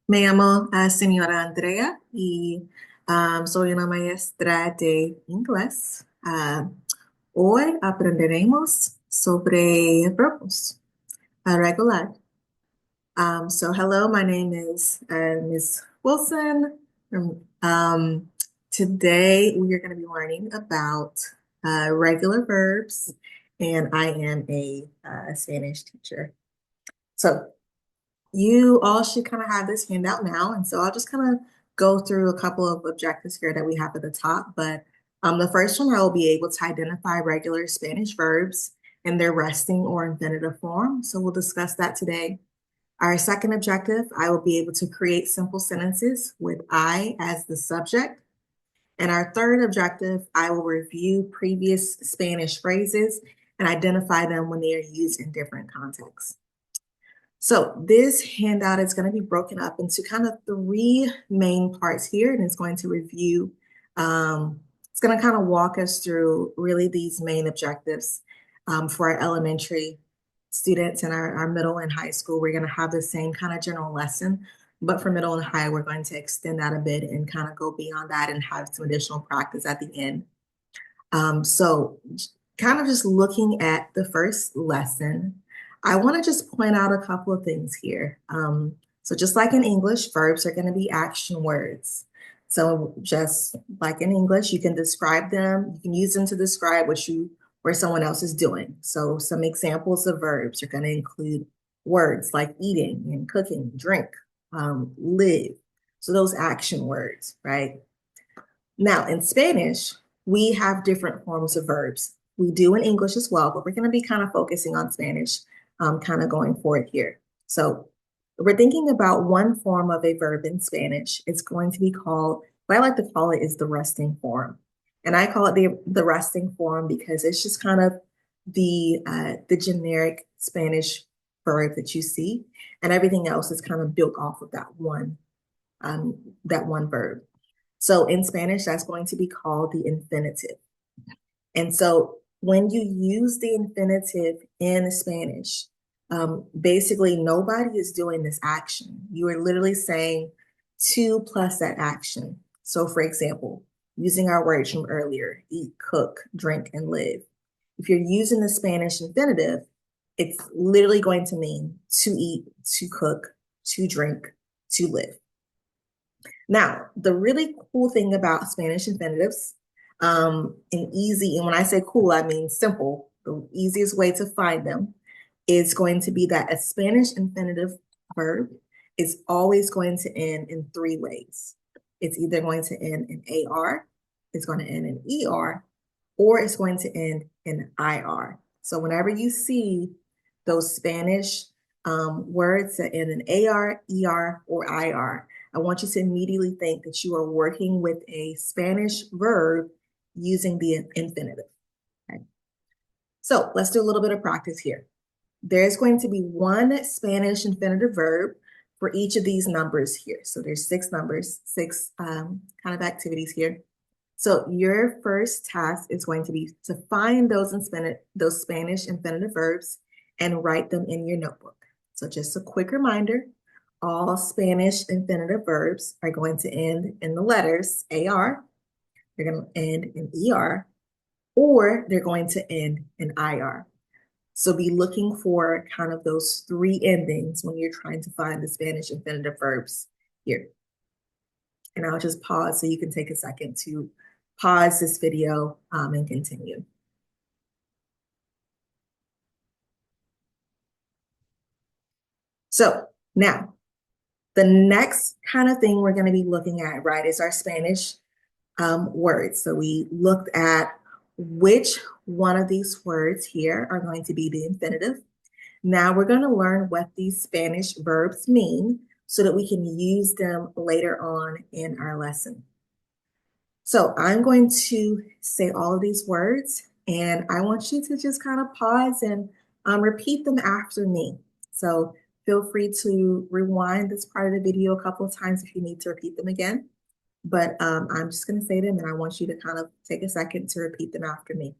Me llamo señora Andrea y soy una maestra de inglés. Hoy aprenderemos sobre verbos regular. So hello, my name is Ms. Wilson. Um, Today we are going to be learning about regular verbs, and I am a Spanish teacher. So you all should kind of have this handout now. And so I'll just kind of go through a couple of objectives here that we have at the top. But the first one, I will be able to identify regular Spanish verbs in their resting or infinitive form. So we'll discuss that today. Our second objective, I will be able to create simple sentences with I as the subject. And our third objective, I will review previous Spanish phrases and identify them when they are used in different contexts. So this handout is going to be broken up into kind of three main parts here, and it's going to review, it's going to kind of walk us through really these main objectives for our elementary students and our middle and high school. We're going to have the same kind of general lesson, but for middle and high, we're going to extend that a bit and kind of go beyond that and have some additional practice at the end. So kind of just looking at the first lesson, I want to just point out a couple of things here. So just like in English, verbs are going to be action words. So just like in English, you can describe them, you can use them to describe where someone else is doing. So some examples of verbs are going to include words like eating and cooking, drink, live. So those action words, right? Now, in Spanish, we have different forms of verbs. We do in English as well, but we're going to be kind of focusing on Spanish, kind of going forward here. So, we're thinking about one form of a verb in Spanish. It's going to be called, what I like to call it is the resting form. And I call it the resting form because it's just kind of the generic Spanish verb that you see, and everything else is kind of built off of that one verb. So in Spanish, that's going to be called the infinitive. And so when you use the infinitive in Spanish, basically nobody is doing this action. You are literally saying to plus that action. So for example, using our words from earlier, eat, cook, drink, and live. If you're using the Spanish infinitive, it's literally going to mean to eat, to cook, to drink, to live. Now, the really cool thing about Spanish infinitives, and when I say cool, I mean simple, the easiest way to find them is going to be that a Spanish infinitive verb is always going to end in three ways. It's either going to end in AR, it's going to end in ER, or it's going to end in IR. So whenever you see those Spanish words that end in AR, ER, or IR, I want you to immediately think that you are working with a Spanish verb using the infinitive. Okay? So let's do a little bit of practice here. There's going to be one Spanish infinitive verb for each of these numbers here. So there's six numbers, six kind of activities here. So your first task is going to be to find those Spanish infinitive verbs and write them in your notebook. So just a quick reminder, all Spanish infinitive verbs are going to end in the letters AR, they're going to end in ER, or they're going to end in IR. So be looking for kind of those three endings when you're trying to find the Spanish infinitive verbs here. And I'll just pause so you can take a second to pause this video and continue. So now, the next kind of thing we're going to be looking at, right, is our Spanish words. So we looked at which one of these words here are going to be the infinitive. Now we're going to learn what these Spanish verbs mean so that we can use them later on in our lesson. So I'm going to say all of these words, and I want you to just kind of pause and repeat them after me. So feel free to rewind this part of the video a couple of times if you need to repeat them again. But I'm just going to say them, and I want you to kind of take a second to repeat them after me.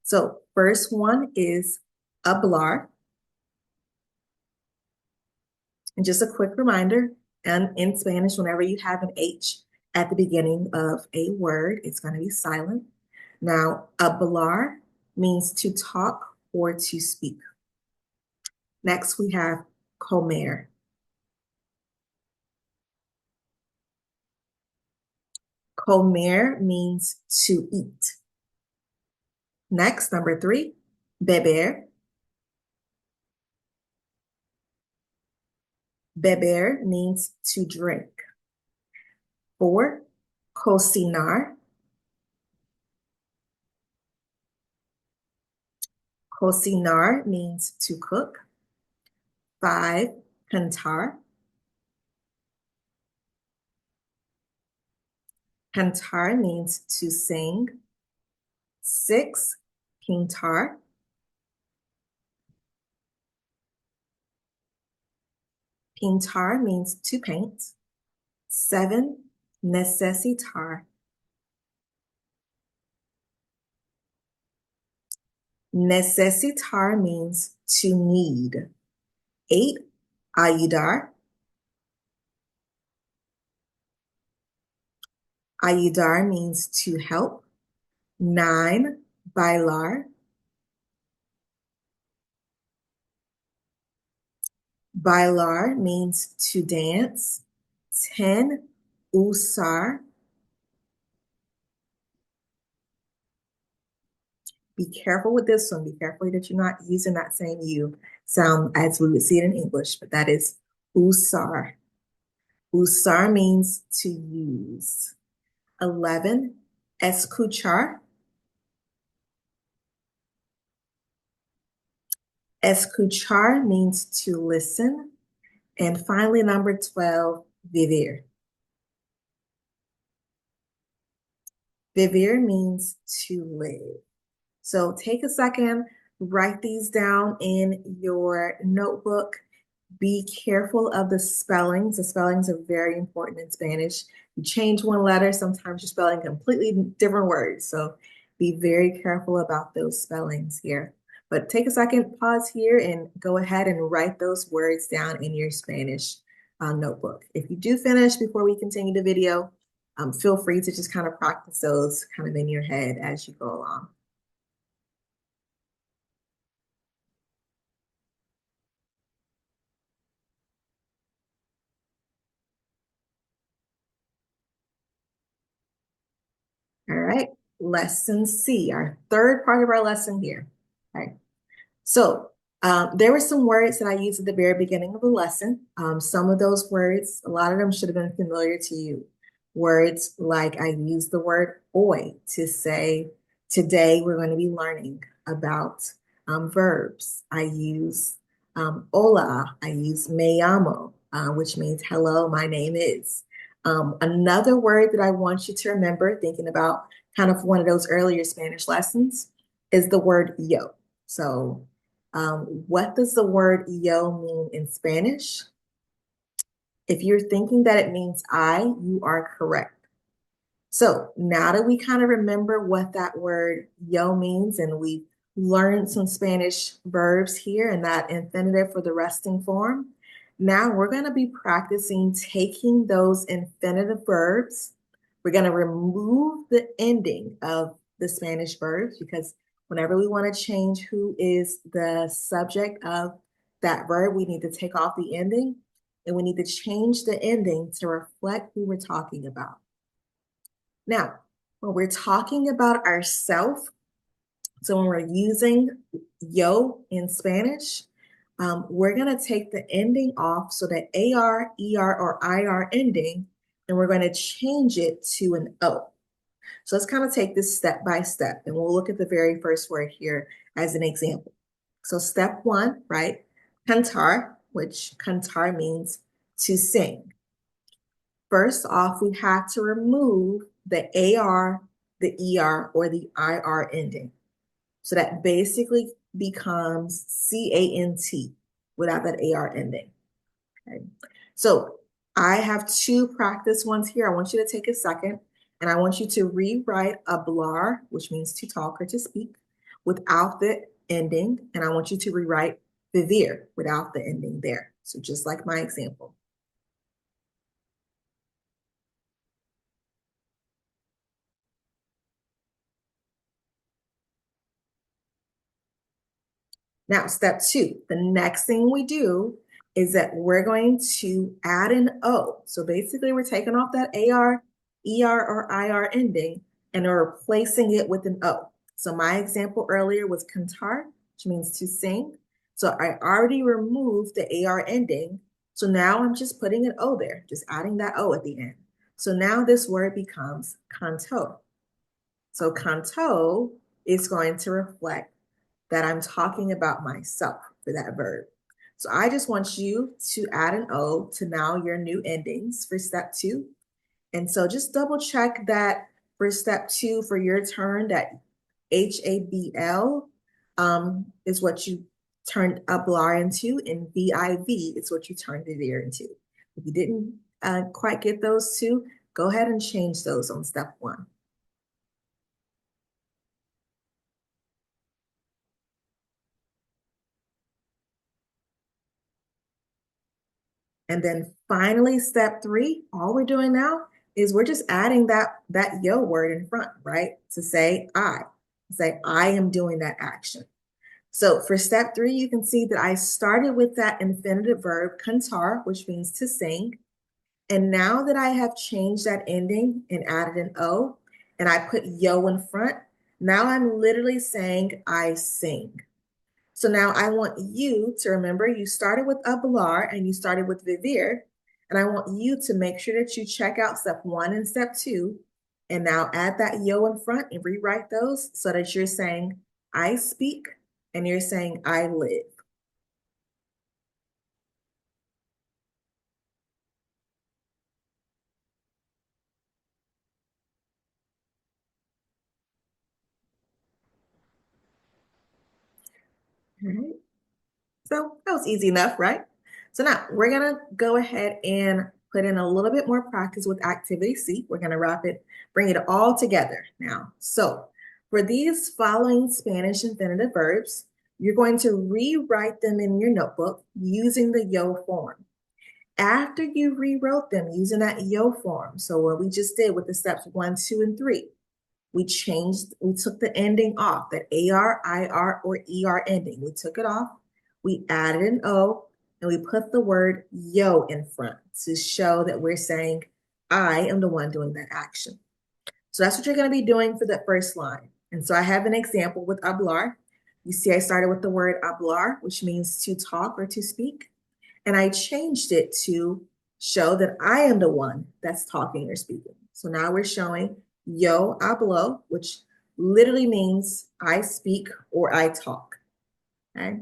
So first one is hablar. And just a quick reminder, And in Spanish, whenever you have an H at the beginning of a word, it's going to be silent. Now, hablar means to talk or to speak. Next, we have comer. Comer means to eat. Next, number 3, beber. Beber means to drink. 4, cocinar. Cocinar means to cook. 5, cantar. Cantar means to sing. 6, pintar. Pintar means to paint. 7, necessitar. Necessitar means to need. 8, ayudar. Ayudar means to help. 9, bailar. Bailar means to dance. 10, usar. Be careful with this one. Be careful that you're not using that same U sound as we would see it in English, but that is usar. Usar means to use. 11, escuchar. Escuchar means to listen. And finally, number 12, vivir. Vivir means to live. So take a second, write these down in your notebook. Be careful of the spellings. The spellings are very important in Spanish. You change one letter, sometimes you're spelling completely different words. So be very careful about those spellings here. But take a second, pause here, and go ahead and write those words down in your Spanish notebook. If you do finish before we continue the video, feel free to just kind of practice those kind of in your head as you go along. All right, lesson C, our third part of our lesson here. All right, so there were some words that I used at the very beginning of the lesson. Some of those words, a lot of them should have been familiar to you. Words like I used the word hoy to say, today we're going to be learning about verbs. I use hola, I use me llamo, which means hello, my name is. Another word that I want you to remember, thinking about kind of one of those earlier Spanish lessons, is the word yo. So what does the word yo mean in Spanish? If you're thinking that it means I, you are correct. So now that we kind of remember what that word yo means, and we learned some Spanish verbs here and that infinitive for the resting form, now we're going to be practicing taking those infinitive verbs. We're going to remove the ending of the Spanish verbs because whenever we want to change who is the subject of that verb, we need to take off the ending and we need to change the ending to reflect who we're talking about. Now, when we're talking about ourself, so when we're using yo in Spanish, we're going to take the ending off so that AR, ER, or IR ending, and we're going to change it to an O. So let's kind of take this step by step, and we'll look at the very first word here as an example. So step 1, right? Cantar, which cantar means to sing. First off, we have to remove the AR, the ER, or the IR ending. So that basically becomes CANT without that AR ending. Okay. So I have 2 practice ones here. I want you to take a second and I want you to rewrite hablar, which means to talk or to speak, without the ending. And I want you to rewrite vivir without the ending there. So just like my example. Now, step two, the next thing we do is that we're going to add an O. So basically, we're taking off that AR, ER, or IR ending and we're replacing it with an O. So my example earlier was cantar, which means to sing. So I already removed the AR ending. So now I'm just putting an O there, just adding that O at the end. So now this word becomes canto. So canto is going to reflect that I'm talking about myself for that verb. So I just want you to add an O to now your new endings for step two. And so just double check that for step two for your turn, that HABL is what you turned hablar into, and VIV is what you turned it there into. If you didn't quite get those two, go ahead and change those on step one. And then finally, step three, all we're doing now is we're just adding that yo word in front, right? To say I, say I am doing that action. So for step three, you can see that I started with that infinitive verb cantar, which means to sing. And now that I have changed that ending and added an O and I put yo in front, now I'm literally saying I sing. So now I want you to remember you started with hablar and you started with vivir. And I want you to make sure that you check out step one and step two. And now add that yo in front and rewrite those so that you're saying I speak and you're saying I live. All right. So that was easy enough, right? So now we're gonna go ahead and put in a little bit more practice with activity C. We're gonna wrap it, bring it all together now. So for these following Spanish infinitive verbs, you're going to rewrite them in your notebook using the yo form. After you rewrote them using that yo form, so what we just did with the steps one, two, and three, we took the ending off, that AR, IR, or ER ending. We took it off, we added an O, and we put the word yo in front to show that we're saying, I am the one doing that action. So that's what you're going to be doing for the first line. And so I have an example with hablar. You see, I started with the word hablar, which means to talk or to speak. And I changed it to show that I am the one that's talking or speaking. So now we're showing yo hablo, which literally means I speak or I talk. Okay.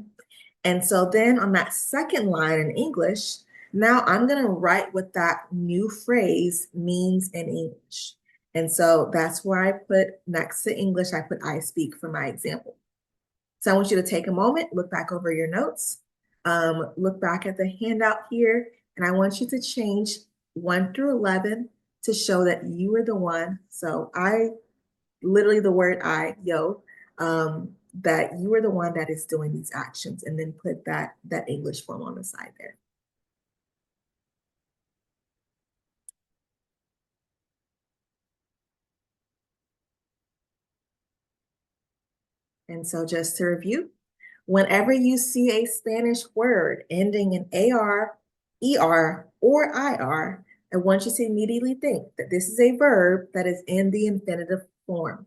And so then on that second line in English, now I'm going to write what that new phrase means in English. And so that's where I put next to English, I put I speak for my example. So I want you to take a moment, look back over your notes, look back at the handout here, and I want you to change 1 through 11 to show that you were the one. So I, literally the word I, yo, that you are the one that is doing these actions, and then put that English form on the side there. And so just to review, whenever you see a Spanish word ending in AR, ER, or IR, I want you to immediately think that this is a verb that is in the infinitive form.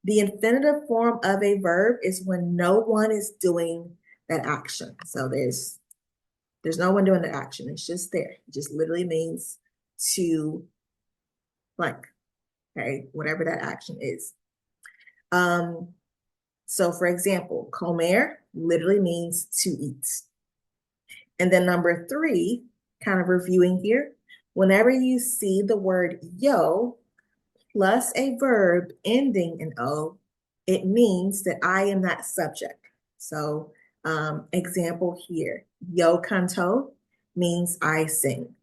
The infinitive form of a verb is when no one is doing that action. So there's no one doing the action. It's just there. It just literally means to blank, okay, whatever that action is. So for example, comer literally means to eat. And then number three, kind of reviewing here, whenever you see the word yo plus a verb ending in O, it means that I am that subject. So example here, yo canto means I sing.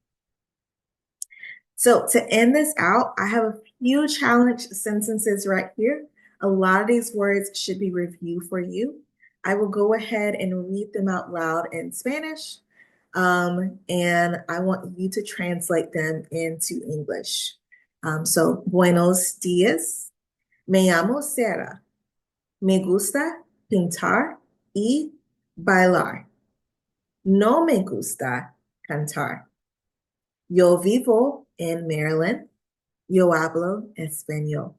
So to end this out, I have a few challenge sentences right here. A lot of these words should be reviewed for you. I will go ahead and read them out loud in Spanish. And I want you to translate them into English. So, buenos días. Me llamo Sarah. Me gusta pintar y bailar. No me gusta cantar. Yo vivo en Maryland. Yo hablo español.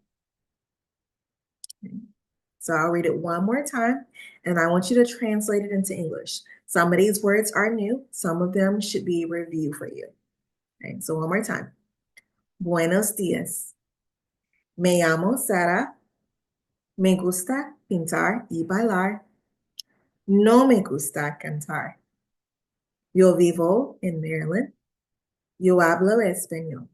So I'll read it one more time, and I want you to translate it into English. Some of these words are new. Some of them should be review for you. Okay, so one more time. Buenos días. Me llamo Sara. Me gusta pintar y bailar. No me gusta cantar. Yo vivo en Maryland. Yo hablo español.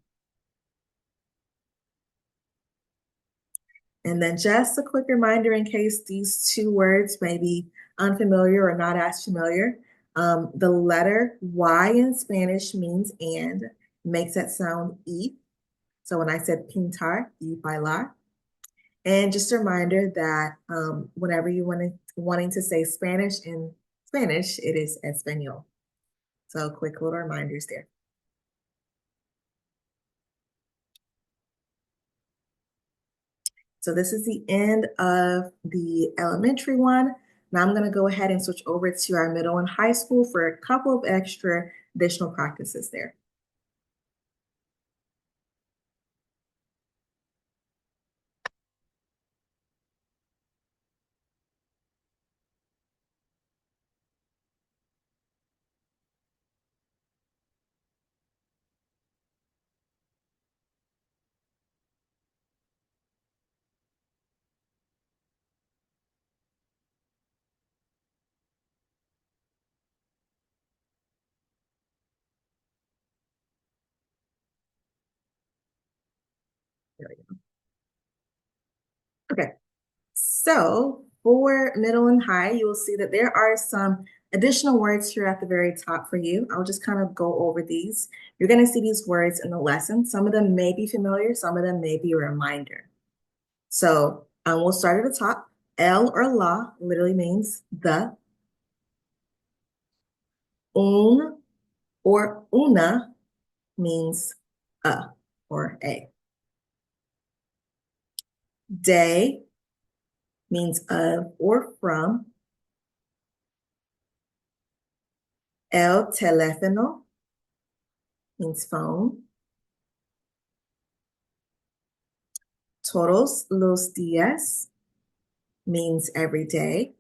And then just a quick reminder in case these two words may be unfamiliar or not as familiar. The letter Y in Spanish means and, makes that sound E. So when I said pintar, y bailar. And just a reminder that whenever you wanting to say Spanish in Spanish, it is español. So quick little reminders there. So this is the end of the elementary one. Now I'm going to go ahead and switch over to our middle and high school for a couple of extra additional practices there. There we go. Okay, so for middle and high, you will see that there are some additional words here at the very top for you. I'll just kind of go over these. You're going to see these words in the lesson. Some of them may be familiar, some of them may be a reminder. So we'll start at the top. El or la literally means the. Un or una means a or a. De means of or from. El teléfono means phone. Todos los días means every day.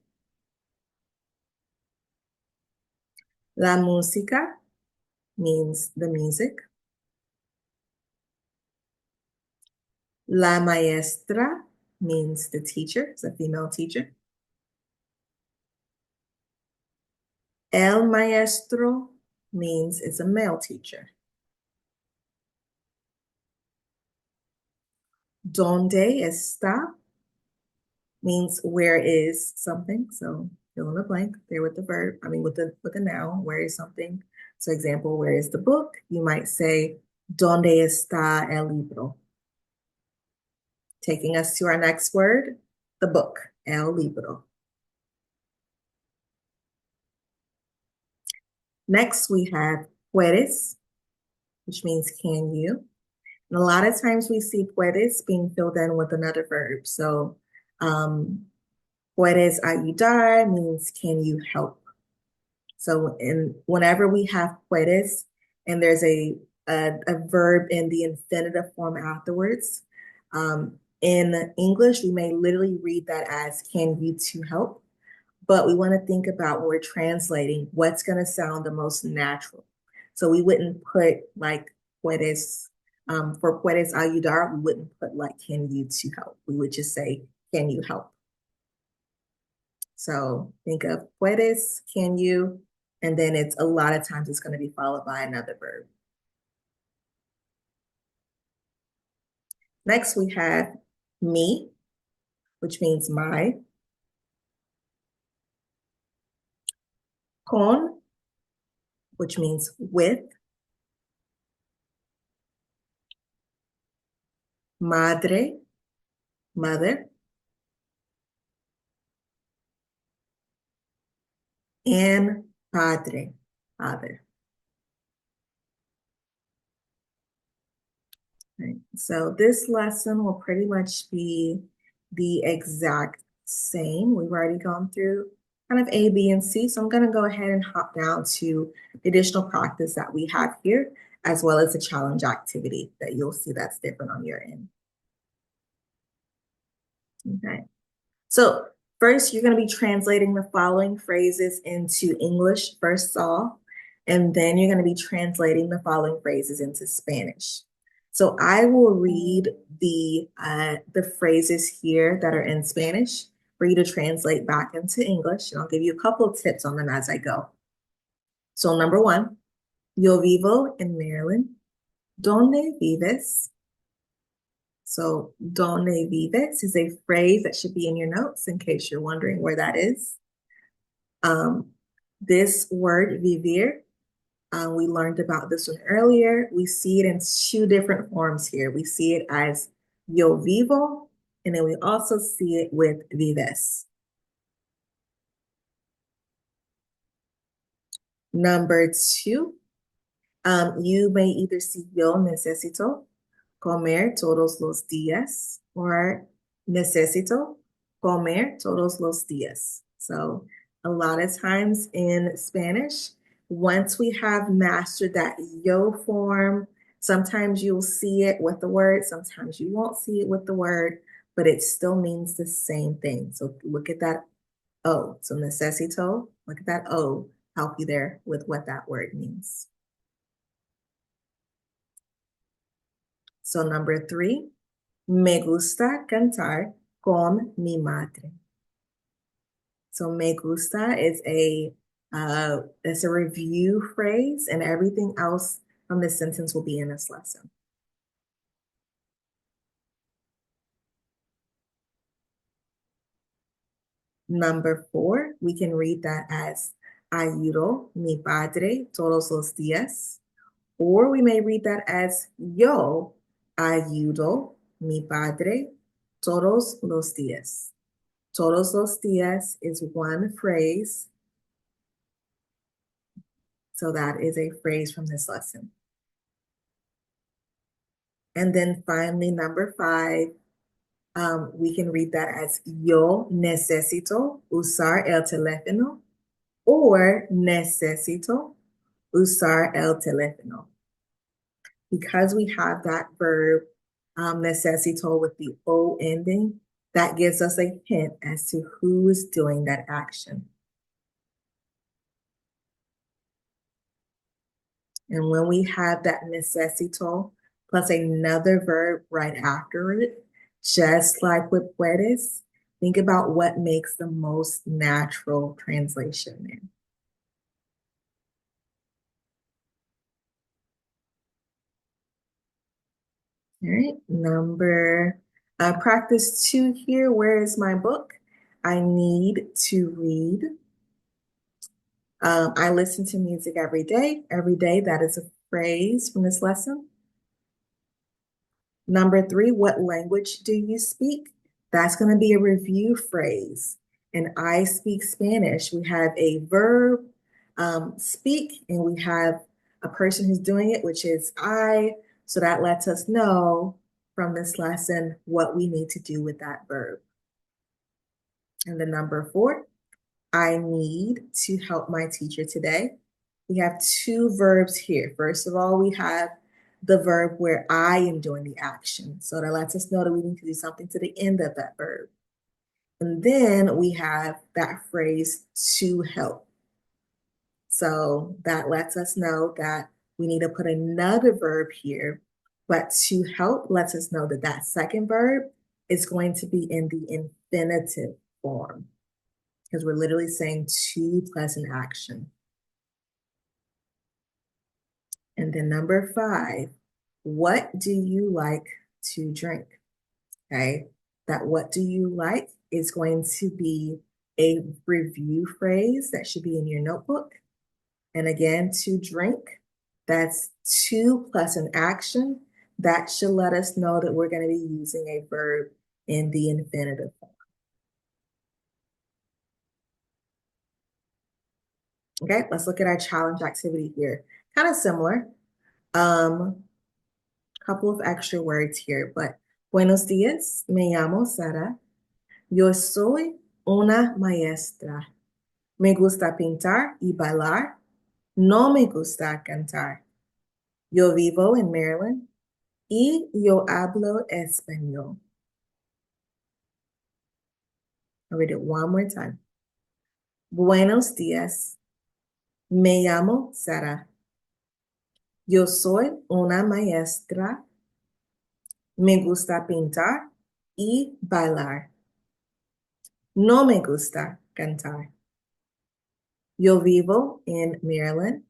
La música means the music. La maestra means the teacher, it's a female teacher. El maestro means it's a male teacher. Donde está means where is something. So fill in the blank there with the verb. I mean with the noun, where is something. So example, where is the book? You might say, ¿Dónde está el libro? Taking us to our next word, the book, el libro. Next, we have puedes, which means can you. And a lot of times we see puedes being filled in with another verb. So puedes ayudar means can you help. So whenever we have puedes and there's a verb in the infinitive form afterwards, in English, we may literally read that as can you to help. But we want to think about when we're translating what's going to sound the most natural. So we wouldn't put like puedes, for puedes ayudar, we wouldn't put like can you to help. We would just say, can you help? So think of puedes, can you, and then it's a lot of times it's going to be followed by another verb. Next, we have me, which means my. Con, which means with. Madre, mother. And padre, father. Right. So this lesson will pretty much be the exact same we've already gone through. kind of A, B, and C. So I'm going to go ahead and hop down to the additional practice that we have here, as well as the challenge activity that you'll see that's different on your end. Okay. So first, you're going to be translating the following phrases into English first off, and then you're going to be translating the following phrases into Spanish. So I will read the phrases here that are in Spanish for you to translate back into English, and I'll give you a couple of tips on them as I go. So number one, yo vivo en Maryland. ¿Dónde vives? So, donde vives is a phrase that should be in your notes in case you're wondering where that is. This word, vivir, we learned about this one earlier. We see it in two different forms here. We see it as yo vivo, and then we also see it with vives. Number two, you may either see yo necesito comer todos los días or necesito comer todos los días. So a lot of times in Spanish, once we have mastered that yo form, sometimes you'll see it with the word, sometimes you won't see it with the word, but it still means the same thing. So look at that O. So necesito, look at that O, help you there with what that word means. So number three, me gusta cantar con mi madre. So me gusta is it's a review phrase, and everything else from this sentence will be in this lesson. Number four, we can read that as ayudo mi padre todos los días, or we may read that as yo ayudo mi padre todos los días. Todos los días is one phrase. So that is a phrase from this lesson. And then finally, number five, we can read that as yo necesito usar el teléfono or necesito usar el teléfono. Because we have that verb necesito with the O ending, that gives us a hint as to who is doing that action. And when we have that necesito plus another verb right after it, just like with puedes, think about what makes the most natural translation there. All right, practice 2 here. Where is my book? I need to read. I listen to music every day. Every day, that is a phrase from this lesson. Number 3, what language do you speak? That's going to be a review phrase. And I speak Spanish. We have a verb, speak, and we have a person who's doing it, which is I. So that lets us know from this lesson what we need to do with that verb. And the number 4, I need to help my teacher today. We have 2 verbs here. First of all, we have the verb where I am doing the action. So that lets us know that we need to do something to the end of that verb. And then we have that phrase to help. So that lets us know that we need to put another verb here, but to help lets us know that that second verb is going to be in the infinitive form because we're literally saying to plus an action. And then number 5, what do you like to drink? Okay, that what do you like is going to be a review phrase that should be in your notebook. And again, to drink, that's to plus an action. That should let us know that we're going to be using a verb in the infinitive form. Okay, let's look at our challenge activity here. Kind of similar. Couple of extra words here, but buenos días, me llamo Sara. Yo soy una maestra. Me gusta pintar y bailar. No me gusta cantar. Yo vivo en Maryland y yo hablo español. I'll read it one more time. Buenos días. Me llamo Sara. Yo soy una maestra. Me gusta pintar y bailar. No me gusta cantar. Yo vivo en Maryland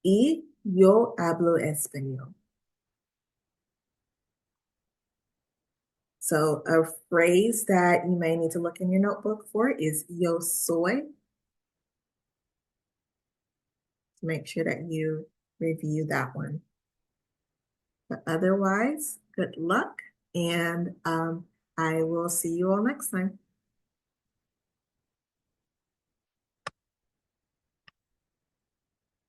y yo hablo español. So a phrase that you may need to look in your notebook for is yo soy. Make sure that you review that one. But otherwise, good luck, and I will see you all next time.